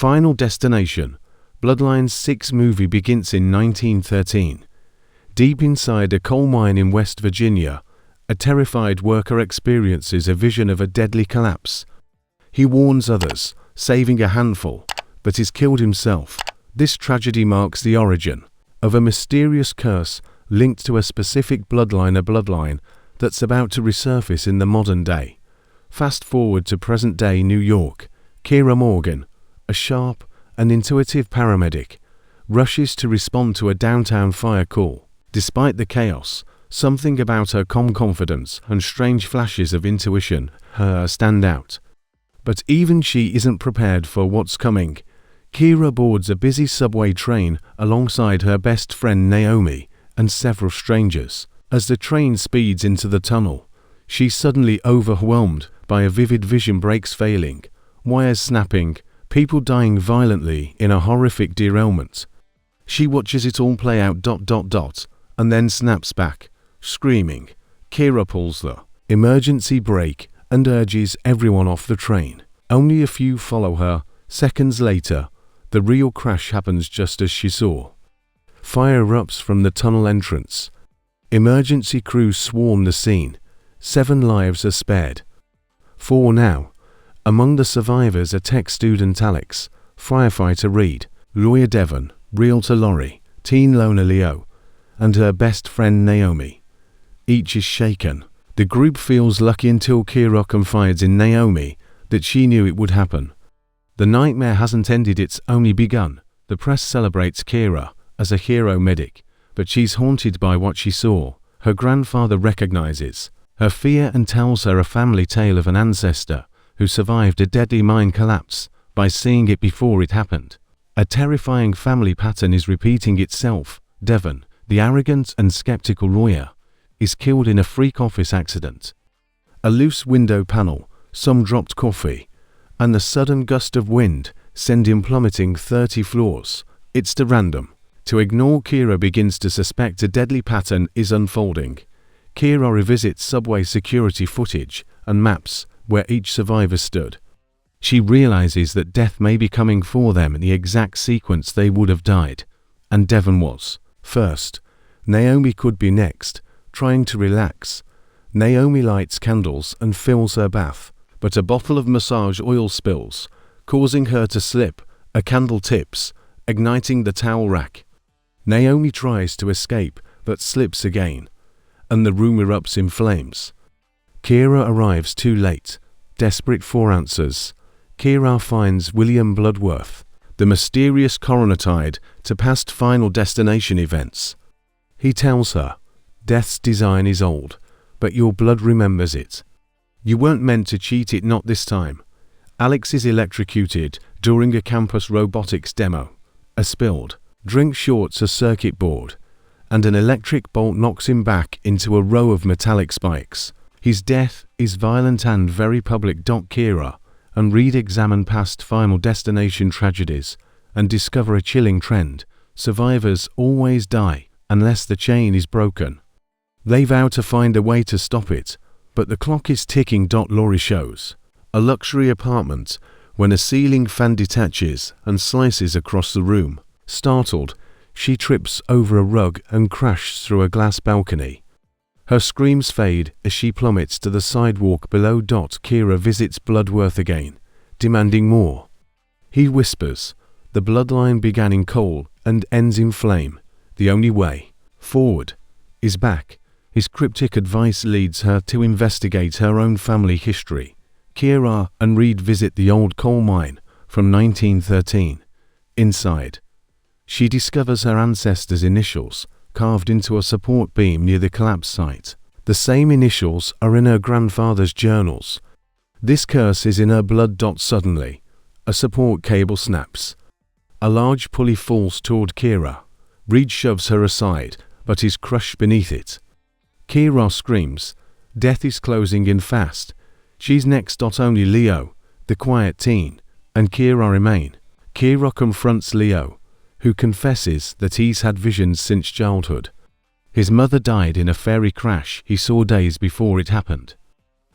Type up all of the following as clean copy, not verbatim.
Final Destination. Bloodlines 6 movie begins in 1913. Deep inside a coal mine in West Virginia, a terrified worker experiences a vision of a deadly collapse. He warns others, saving a handful, but is killed himself. This tragedy marks the origin of a mysterious curse linked to a specific bloodline, a bloodline that's about to resurface in the modern day. Fast forward to present-day New York. Kira Morgan, a sharp and intuitive paramedic, rushes to respond to a downtown fire call. Despite the chaos, something about her calm confidence and strange flashes of intuition stand out. But even she isn't prepared for what's coming. Kira boards a busy subway train alongside her best friend Naomi and several strangers. As the train speeds into the tunnel, she's suddenly overwhelmed by a vivid vision: brakes failing, wires snapping, people dying violently in a horrific derailment. She watches it all play out ... and then snaps back, screaming. Kira pulls the emergency brake and urges everyone off the train. Only a few follow her. Seconds later, the real crash happens just as she saw. Fire erupts from the tunnel entrance. Emergency crews swarm the scene. 7 lives are spared. 4 now. Among the survivors are tech student Alex, firefighter Reed, lawyer Devon, realtor Laurie, teen loner Leo, and her best friend Naomi. Each is shaken. The group feels lucky until Kira confides in Naomi that she knew it would happen. The nightmare hasn't ended, it's only begun. The press celebrates Kira as a hero medic, but she's haunted by what she saw. Her grandfather recognizes her fear and tells her a family tale of an ancestor who survived a deadly mine collapse by seeing it before it happened. A terrifying family pattern is repeating itself. Devon, the arrogant and skeptical lawyer, is killed in a freak office accident. A loose window panel, some dropped coffee, and the sudden gust of wind send him plummeting 30 floors. It's too random to ignore. Kira begins to suspect a deadly pattern is unfolding. Kira revisits subway security footage and maps where each survivor stood. She realizes that death may be coming for them in the exact sequence they would have died. And Devon was first. Naomi could be next. Trying to relax, Naomi lights candles and fills her bath, but a bottle of massage oil spills, causing her to slip. A candle tips, igniting the towel rack. Naomi tries to escape, but slips again, and the room erupts in flames. Kira arrives too late, desperate for answers. Kira finds William Bloodworth, the mysterious coroner tied to past Final Destination events. He tells her, "Death's design is old, but your blood remembers it. You weren't meant to cheat it, not this time." Alex is electrocuted during a campus robotics demo. A spilled drink shorts a circuit board, and an electric bolt knocks him back into a row of metallic spikes. His death is violent and very public. Kira and Reed examine past Final Destination tragedies and discover a chilling trend: survivors always die unless the chain is broken. They vow to find a way to stop it, but the clock is ticking. Laurie shows a luxury apartment when a ceiling fan detaches and slices across the room. Startled, she trips over a rug and crashes through a glass balcony. Her screams fade as she plummets to the sidewalk below. Kira visits Bloodworth again, demanding more. He whispers, "The bloodline began in coal and ends in flame. The only way forward is back." His cryptic advice leads her to investigate her own family history. Kira and Reed visit the old coal mine from 1913. Inside, she discovers her ancestors' initials carved into a support beam near the collapse site. The same initials are in her grandfather's journals. This curse is in her blood. Suddenly, a support cable snaps. A large pulley falls toward Kira. Reed shoves her aside, but is crushed beneath it. Kira screams. Death is closing in fast. She's next. Only Leo, the quiet teen, and Kira remain. Kira confronts Leo, who confesses that he's had visions since childhood. His mother died in a ferry crash he saw days before it happened.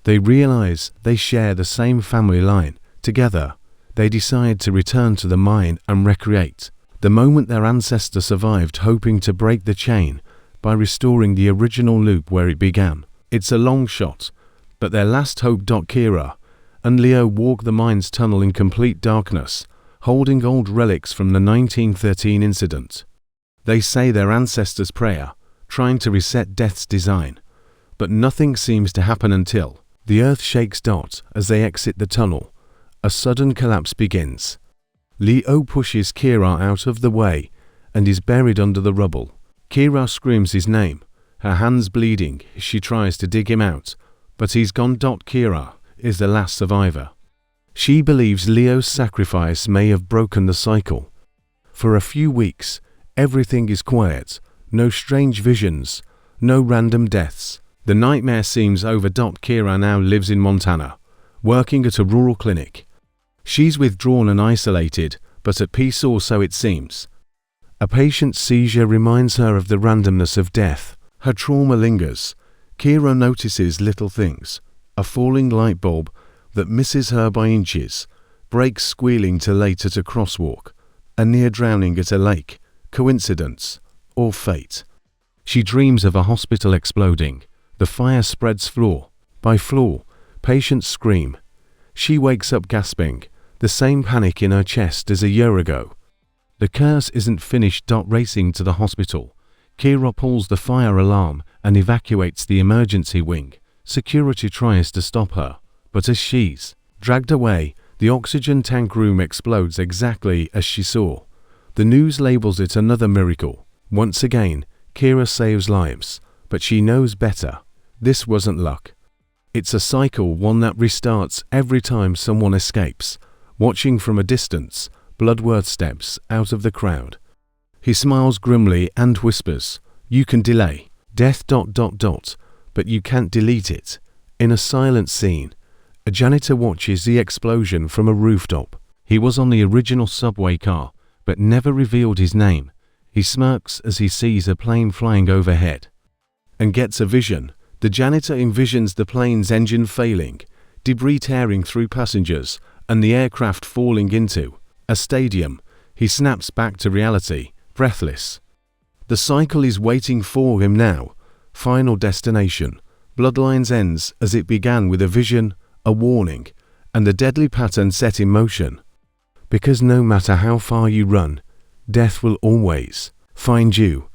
They realize they share the same family line. Together, They decide to return to the mine and recreate the moment their ancestor survived, hoping to break the chain by restoring the original loop where it began. It's a long shot, but their last hope. Kira and Leo walk the mine's tunnel in complete darkness, holding old relics from the 1913 incident. They say their ancestors' prayer, trying to reset Death's design, but nothing seems to happen until the earth shakes. As they exit the tunnel, a sudden collapse begins. Leo pushes Kira out of the way and is buried under the rubble. Kira screams his name, her hands bleeding as she tries to dig him out, but he's gone. Kira is the last survivor. She believes Leo's sacrifice may have broken the cycle. For a few weeks, everything is quiet, no strange visions, no random deaths. The nightmare seems over. Kira now lives in Montana, working at a rural clinic. She's withdrawn and isolated, but at peace, or so it seems. A patient's seizure reminds her of the randomness of death. Her trauma lingers. Kira notices little things: a falling light bulb that misses her by inches, brakes squealing too late at a crosswalk, a near drowning at a lake. Coincidence or fate? She dreams of a hospital exploding. The fire spreads floor by floor. Patients scream. She wakes up gasping, the same panic in her chest as a year ago. The curse isn't finished. Racing to the hospital, Kira pulls the fire alarm and evacuates the emergency wing. Security tries to stop her, but as she's dragged away, the oxygen tank room explodes exactly as she saw. The news labels it another miracle. Once again, Kira saves lives, but she knows better. This wasn't luck. It's a cycle, one that restarts every time someone escapes. Watching from a distance, Bloodworth steps out of the crowd. He smiles grimly and whispers, "You can delay death. But you can't delete it." In a silent scene, a janitor watches the explosion from a rooftop. He was on the original subway car, but never revealed his name. He smirks as he sees a plane flying overhead and gets a vision. The janitor envisions the plane's engine failing, debris tearing through passengers, and the aircraft falling into a stadium. He snaps back to reality, breathless. The cycle is waiting for him now. Final destination. Bloodlines ends as it began, with a vision, a warning, and the deadly pattern set in motion. Because no matter how far you run, death will always find you.